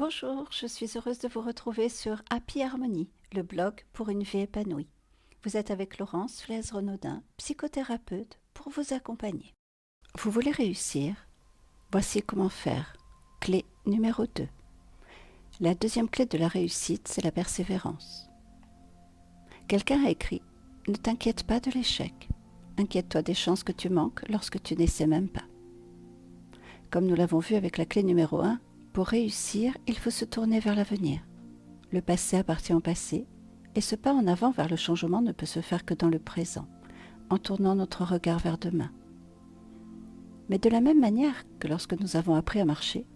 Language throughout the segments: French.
Bonjour, je suis heureuse de vous retrouver sur Happy Harmony, le blog pour une vie épanouie. Vous êtes avec Laurence Flaise-Renaudin, psychothérapeute, pour vous accompagner. Vous voulez réussir? Voici comment faire. Clé numéro 2. La deuxième clé de la réussite, c'est la persévérance. Quelqu'un a écrit « Ne t'inquiète pas de l'échec. Inquiète-toi des chances que tu manques lorsque tu n'essaies même pas. » Comme nous l'avons vu avec la clé numéro 1, pour réussir, il faut se tourner vers l'avenir. Le passé appartient au passé, et ce pas en avant vers le changement ne peut se faire que dans le présent, en tournant notre regard vers demain. Mais de la même manière que lorsque nous avons appris à marcher,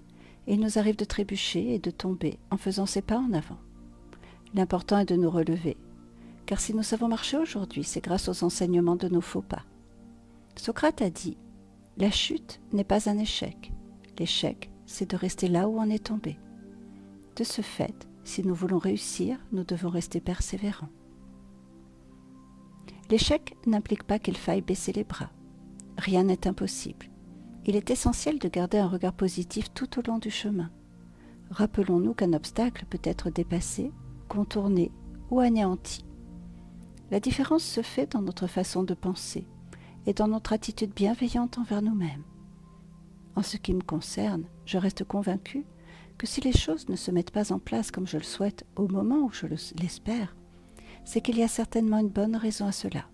il nous arrive de trébucher et de tomber en faisant ces pas en avant. L'important est de nous relever, car si nous savons marcher aujourd'hui, c'est grâce aux enseignements de nos faux pas. Socrate a dit « La chute n'est pas un échec. L'échec, c'est de rester là où on est tombé. » De ce fait, si nous voulons réussir, nous devons rester persévérants. L'échec n'implique pas qu'il faille baisser les bras. Rien n'est impossible. Il est essentiel de garder un regard positif tout au long du chemin. Rappelons-nous qu'un obstacle peut être dépassé, contourné ou anéanti. La différence se fait dans notre façon de penser et dans notre attitude bienveillante envers nous-mêmes. En ce qui me concerne, je reste convaincue que si les choses ne se mettent pas en place comme je le souhaite au moment où je l'espère, c'est qu'il y a certainement une bonne raison à cela.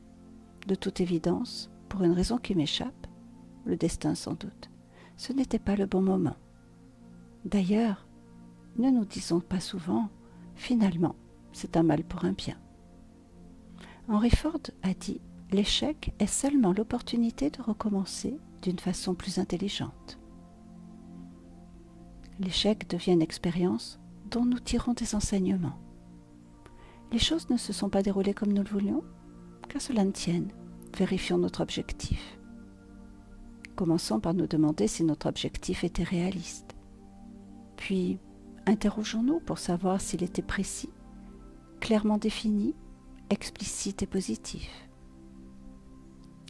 De toute évidence, pour une raison qui m'échappe, le destin sans doute, ce n'était pas le bon moment. D'ailleurs, ne nous disons pas souvent, finalement, c'est un mal pour un bien. Henry Ford a dit « L'échec est seulement l'opportunité de recommencer d'une façon plus intelligente. » L'échec devient une expérience dont nous tirons des enseignements. Les choses ne se sont pas déroulées comme nous le voulions, qu'à cela ne tienne, vérifions notre objectif. Commençons par nous demander si notre objectif était réaliste. Puis, interrogeons-nous pour savoir s'il était précis, clairement défini, explicite et positif.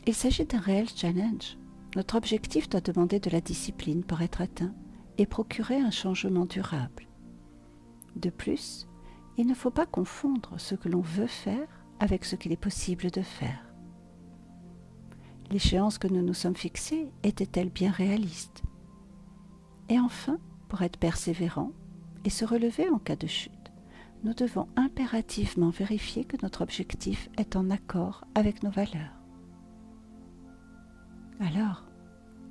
Il s'agit d'un réel challenge. Notre objectif doit demander de la discipline pour être atteint et procurer un changement durable. De plus, il ne faut pas confondre ce que l'on veut faire avec ce qu'il est possible de faire. L'échéance que nous nous sommes fixée était-elle bien réaliste? Et enfin, pour être persévérant et se relever en cas de chute, nous devons impérativement vérifier que notre objectif est en accord avec nos valeurs. Alors,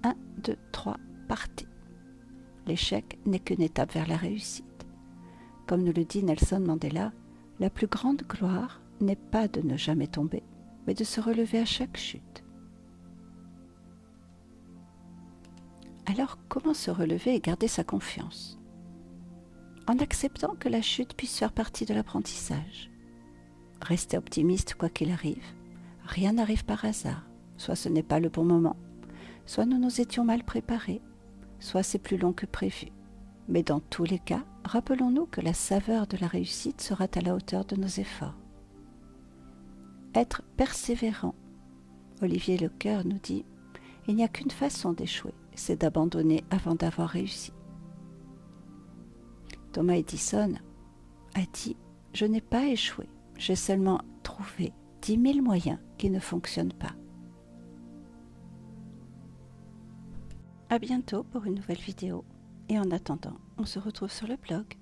1, 2, 3, partez! L'échec n'est qu'une étape vers la réussite. Comme nous le dit Nelson Mandela, la plus grande gloire n'est pas de ne jamais tomber, mais de se relever à chaque chute. Alors, comment se relever et garder sa confiance? En acceptant que la chute puisse faire partie de l'apprentissage. Rester optimiste quoi qu'il arrive. Rien n'arrive par hasard. Soit ce n'est pas le bon moment, soit nous nous étions mal préparés, soit c'est plus long que prévu. Mais dans tous les cas, rappelons-nous que la saveur de la réussite sera à la hauteur de nos efforts. Être persévérant. Olivier Lecoeur nous dit « Il n'y a qu'une façon d'échouer, c'est d'abandonner avant d'avoir réussi. » Thomas Edison a dit « Je n'ai pas échoué, j'ai seulement trouvé 10 000 moyens qui ne fonctionnent pas. » À bientôt pour une nouvelle vidéo. Et en attendant, on se retrouve sur le blog.